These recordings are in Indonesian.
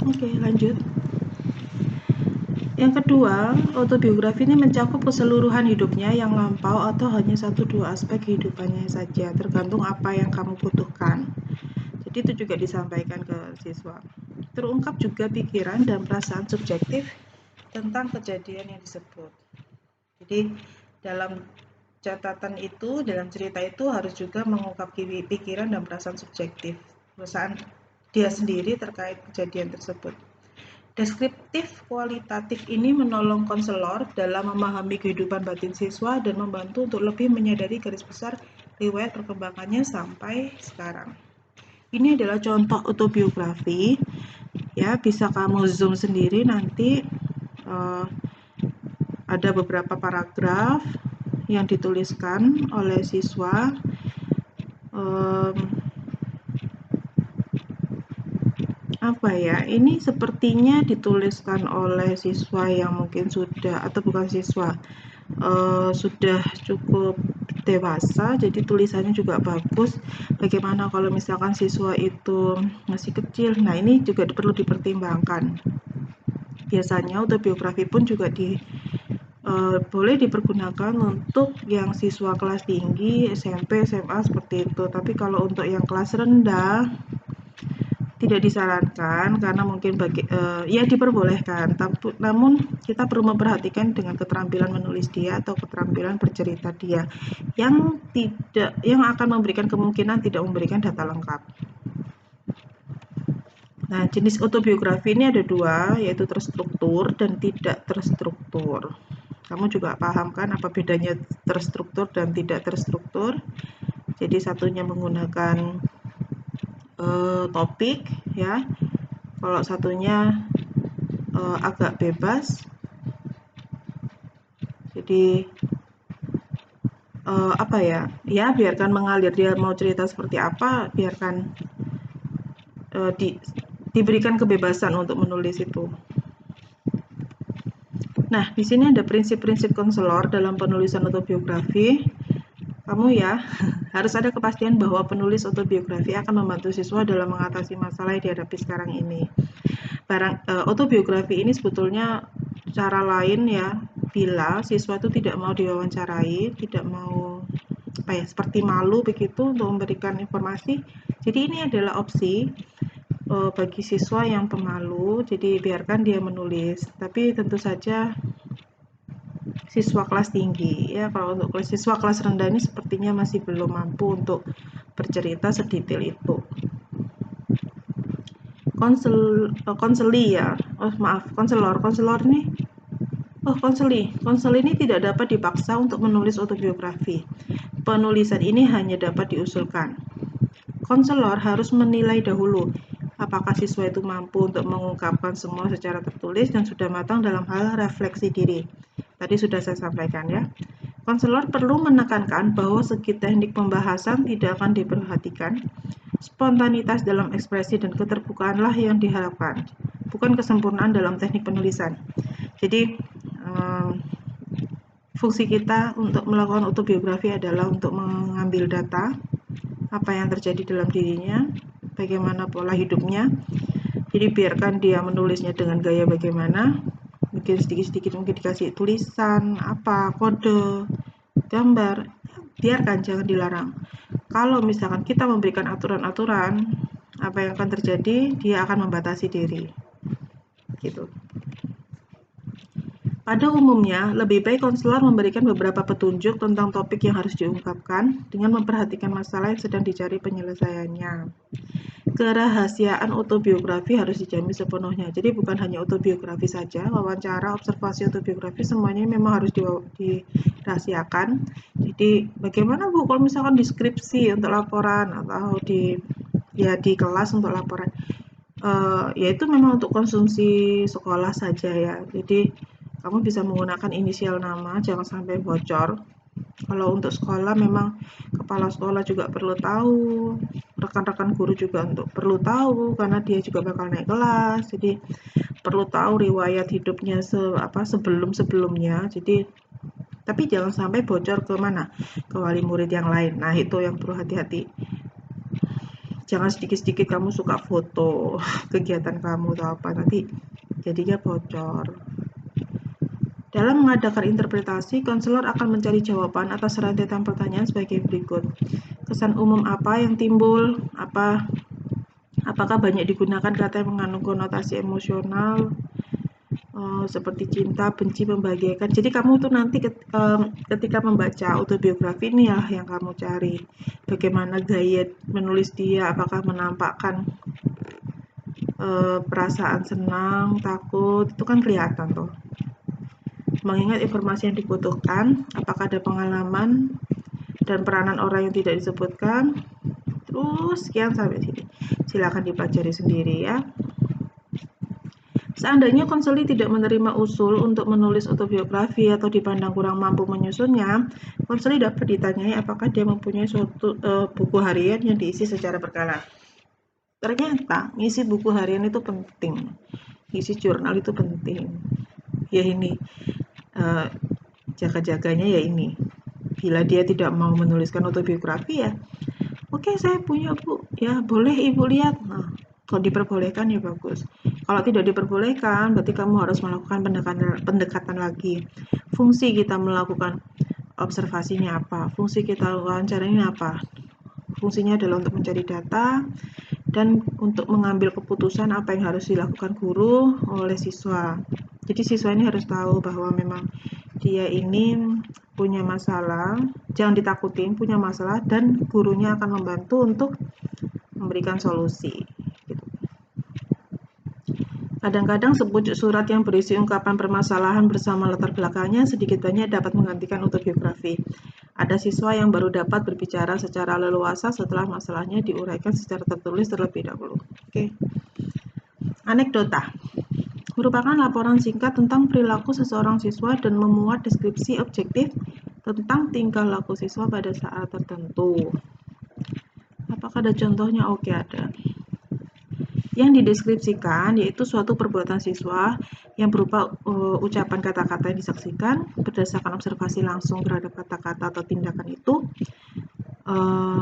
Oke, lanjut. Yang kedua, autobiografi ini mencakup keseluruhan hidupnya yang lampau atau hanya 1-2 aspek kehidupannya saja, tergantung apa yang kamu butuhkan. Jadi itu juga disampaikan ke siswa. Terungkap juga pikiran dan perasaan subjektif tentang kejadian yang disebut. Jadi dalam catatan itu, dalam cerita itu harus juga mengungkap pikiran dan perasaan subjektif, perasaan dia sendiri terkait kejadian tersebut. Deskriptif kualitatif ini menolong konselor dalam memahami kehidupan batin siswa dan membantu untuk lebih menyadari garis besar riwayat perkembangannya sampai sekarang. Ini adalah contoh autobiografi, ya, bisa kamu zoom sendiri nanti. Ada beberapa paragraf yang dituliskan oleh siswa. Apa ya, ini sepertinya dituliskan oleh siswa yang mungkin sudah, atau bukan siswa, sudah cukup dewasa, jadi tulisannya juga bagus. Bagaimana kalau misalkan siswa itu masih kecil? Nah, ini juga perlu dipertimbangkan. Biasanya autobiografi pun juga boleh dipergunakan untuk yang siswa kelas tinggi, SMP, SMA seperti itu. Tapi kalau untuk yang kelas rendah tidak disarankan karena mungkin ya diperbolehkan, namun kita perlu memperhatikan dengan keterampilan menulis dia atau keterampilan bercerita dia yang akan memberikan kemungkinan tidak memberikan data lengkap. Nah, jenis autobiografi ini ada 2, yaitu terstruktur dan tidak terstruktur. Kamu juga paham kan apa bedanya terstruktur dan tidak terstruktur? Jadi satunya menggunakan topik, ya. Kalau satunya agak bebas. Jadi apa ya? Ya, biarkan mengalir, dia mau cerita seperti apa, biarkan diberikan kebebasan untuk menulis itu. Nah, di sini ada prinsip-prinsip konselor dalam penulisan autobiografi. Kamu ya harus ada kepastian bahwa penulis autobiografi akan membantu siswa dalam mengatasi masalah yang dihadapi sekarang ini. Autobiografi ini sebetulnya cara lain ya, bila siswa itu tidak mau diwawancarai, tidak mau seperti malu begitu untuk memberikan informasi. Jadi ini adalah opsi bagi siswa yang pemalu, jadi biarkan dia menulis. Tapi tentu saja siswa kelas tinggi, ya. Kalau untuk siswa kelas rendah ini sepertinya masih belum mampu untuk bercerita sedetail itu. Konseli ini tidak dapat dipaksa untuk menulis autobiografi. Penulisan ini hanya dapat diusulkan. Konselor harus menilai dahulu apakah siswa itu mampu untuk mengungkapkan semua secara tertulis dan sudah matang dalam hal refleksi diri. Tadi sudah saya sampaikan, ya. Konselor perlu menekankan bahwa segi teknik pembahasan tidak akan diperhatikan. Spontanitas dalam ekspresi dan keterbukaanlah yang diharapkan, bukan kesempurnaan dalam teknik penulisan. Jadi fungsi kita untuk melakukan autobiografi adalah untuk mengambil data apa yang terjadi dalam dirinya, bagaimana pola hidupnya. Jadi biarkan dia menulisnya dengan gaya bagaimana, mungkin sedikit-sedikit mungkin dikasih tulisan, kode, gambar, biarkan, jangan dilarang. Kalau misalkan kita memberikan aturan-aturan, apa yang akan terjadi, dia akan membatasi diri. Gitu. Pada umumnya, lebih baik konselor memberikan beberapa petunjuk tentang topik yang harus diungkapkan dengan memperhatikan masalah yang sedang dicari penyelesaiannya. Kerahasiaan autobiografi harus dijamin sepenuhnya. Jadi bukan hanya autobiografi saja, wawancara, observasi autobiografi semuanya memang harus dirahasiakan. Jadi bagaimana Bu kalau misalkan deskripsi untuk laporan atau di kelas untuk laporan? Ya itu memang untuk konsumsi sekolah saja ya. Jadi kamu bisa menggunakan inisial nama, jangan sampai bocor. Kalau untuk sekolah memang kepala sekolah juga perlu tahu, rekan-rekan guru juga perlu tahu karena dia juga bakal naik kelas. Jadi perlu tahu riwayat hidupnya sebelum-sebelumnya. Jadi tapi jangan sampai bocor ke mana? Ke wali murid yang lain. Nah, itu yang perlu hati-hati. Jangan sedikit-sedikit kamu suka foto kegiatan kamu atau apa, nanti jadinya bocor. Dalam mengadakan interpretasi, konselor akan mencari jawaban atas rentetan pertanyaan sebagai berikut. Kesan umum apa yang timbul? Apakah banyak digunakan kata yang mengandung konotasi emosional seperti cinta, benci, membahagiakan. Jadi kamu tuh nanti ketika membaca autobiografi ini ya yang kamu cari. Bagaimana gaya menulis dia, apakah menampakkan perasaan senang, takut, itu kan kelihatan tuh. Mengingat informasi yang dibutuhkan, apakah ada pengalaman dan peranan orang yang tidak disebutkan. Terus sekian sampai sini. Silakan dipelajari sendiri ya. Seandainya konseli tidak menerima usul untuk menulis autobiografi atau dipandang kurang mampu menyusunnya, konseli dapat ditanyai apakah dia mempunyai suatu buku harian yang diisi secara berkala. Ternyata ngisi buku harian itu penting, ngisi jurnal itu penting. Ya ini jaga-jaganya ya ini. Bila dia tidak mau menuliskan autobiografi ya, oke saya punya bu, ya boleh ibu lihat. Nah, kalau diperbolehkan ya bagus. Kalau tidak diperbolehkan, berarti kamu harus melakukan pendekatan lagi. Fungsi kita melakukan observasinya apa? Fungsi kita wawancara ini apa? Fungsinya adalah untuk mencari data dan untuk mengambil keputusan apa yang harus dilakukan guru oleh siswa. Jadi siswa ini harus tahu bahwa memang dia ini punya masalah, jangan ditakutin, punya masalah dan gurunya akan membantu untuk memberikan solusi. Kadang-kadang sepucuk surat yang berisi ungkapan permasalahan bersama latar belakangnya sedikit banyak dapat menggantikan autobiografi. Ada siswa yang baru dapat berbicara secara leluasa setelah masalahnya diuraikan secara tertulis terlebih dahulu. Oke. Anekdota merupakan laporan singkat tentang perilaku seseorang siswa dan memuat deskripsi objektif tentang tingkah laku siswa pada saat tertentu. Apakah ada contohnya? Oke, ada. Yang dideskripsikan yaitu suatu perbuatan siswa yang berupa ucapan kata-kata yang disaksikan berdasarkan observasi langsung terhadap kata-kata atau tindakan itu.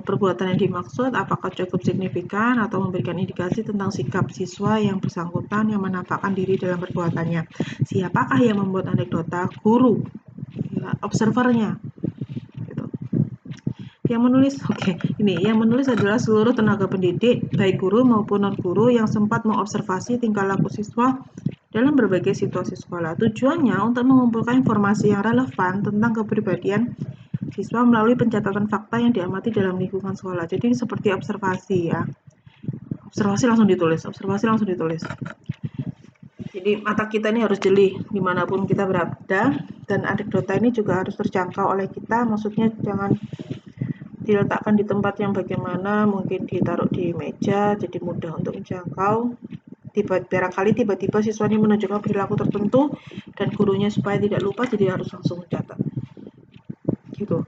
Perbuatan yang dimaksud apakah cukup signifikan atau memberikan indikasi tentang sikap siswa yang bersangkutan yang menampakkan diri dalam perbuatannya. Siapakah yang membuat anekdota? Guru, ya, observernya. Yang menulis adalah seluruh tenaga pendidik, baik guru maupun non-guru yang sempat mengobservasi tingkah laku siswa dalam berbagai situasi sekolah. Tujuannya untuk mengumpulkan informasi yang relevan tentang kepribadian siswa melalui pencatatan fakta yang diamati dalam lingkungan sekolah. Jadi seperti observasi ya. Observasi langsung ditulis. Jadi mata kita ini harus jeli dimanapun kita berada, dan anekdota ini juga harus terjangkau oleh kita. Maksudnya jangan diletakkan di tempat yang bagaimana, mungkin ditaruh di meja jadi mudah untuk menjangkau. Barangkali tiba-tiba siswanya menunjukkan perilaku tertentu dan gurunya supaya tidak lupa jadi harus langsung mencatat gitu.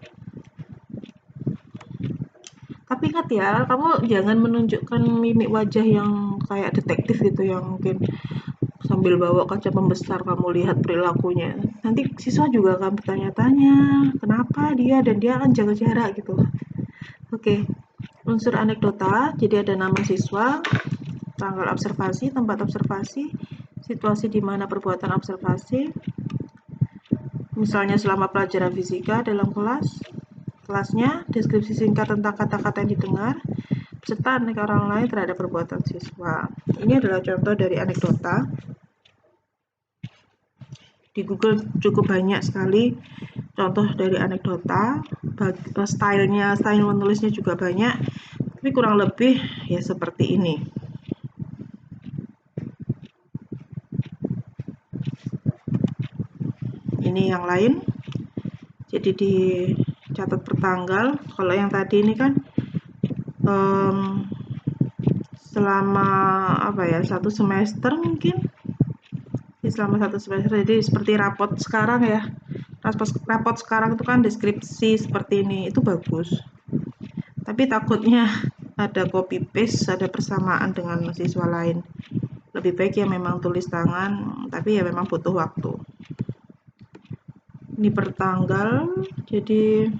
Tapi ingat ya, kamu jangan menunjukkan mimik wajah yang kayak detektif gitu, yang mungkin sambil bawa kaca pembesar kamu lihat perilakunya. Nanti siswa juga akan bertanya-tanya kenapa dia, dan dia akan jaga jarak gitu. Oke, unsur anekdota, jadi ada nama siswa, tanggal observasi, tempat observasi, situasi di mana perbuatan observasi, misalnya selama pelajaran fisika dalam kelasnya, deskripsi singkat tentang kata-kata yang didengar, serta aneka orang lain terhadap perbuatan siswa. Ini adalah contoh dari anekdota. Di Google cukup banyak sekali contoh dari anekdota. Style menulisnya juga banyak, tapi kurang lebih ya seperti ini. Ini yang lain, jadi dicatat per tanggal. Kalau yang tadi ini kan selama satu semester mungkin, selama satu semester. Jadi seperti rapot sekarang ya, rapot sekarang itu kan deskripsi seperti ini, itu bagus. Tapi takutnya ada copy paste, ada persamaan dengan siswa lain. Lebih baik ya memang tulis tangan, tapi ya memang butuh waktu. Ini per tanggal, jadi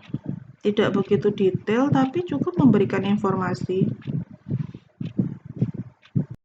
tidak begitu detail tapi cukup memberikan informasi.